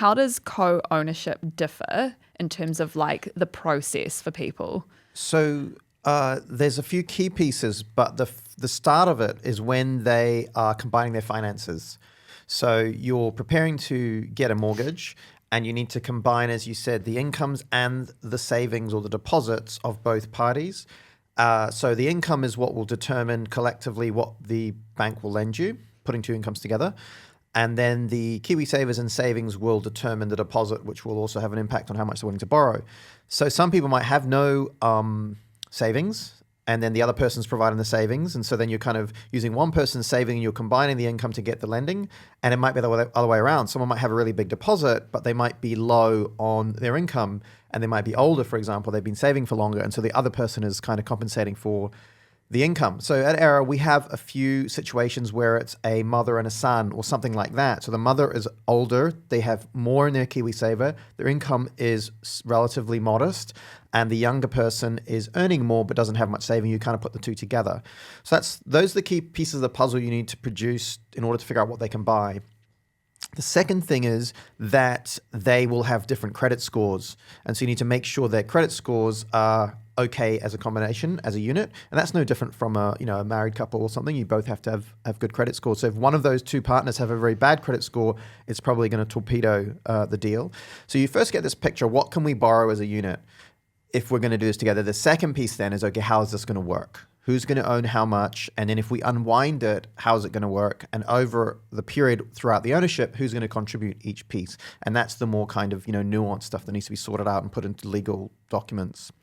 How does co-ownership differ in terms of like the process for people? So there's a few key pieces, but the start of it is when they are combining their finances. So you're preparing to get a mortgage, and you need to combine, as you said, the incomes and the savings or the deposits of both parties. So the income is what will determine collectively what the bank will lend you, putting two incomes together. And then the Kiwi savers and savings will determine the deposit, which will also have an impact on how much they're willing to borrow. So some people might have no savings, and then the other person's providing the savings. And so then you're kind of using one person's saving and you're combining the income to get the lending. And it might be the other way around. Someone might have a really big deposit, but they might be low on their income, and they might be older, for example. They've been saving for longer. And so the other person is kind of compensating for the income. So at Aera, we have a few situations where it's a mother and a son or something like that. So the mother is older, they have more in their KiwiSaver, their income is relatively modest, and the younger person is earning more but doesn't have much saving. You kind of put the two together. So those are the key pieces of the puzzle you need to produce in order to figure out what they can buy. The second thing is that they will have different credit scores. And so you need to make sure their credit scores are okay as a combination, as a unit. And that's no different from a married couple or something. You both have to have good credit scores. So if one of those two partners have a very bad credit score, it's probably going to torpedo the deal. So you first get this picture, what can we borrow as a unit if we're going to do this together? The second piece then is, okay, how is this going to work? Who's going to own how much? And then if we unwind it, how's it going to work? And over the period throughout the ownership, who's going to contribute each piece? And that's the more kind of nuanced stuff that needs to be sorted out and put into legal documents.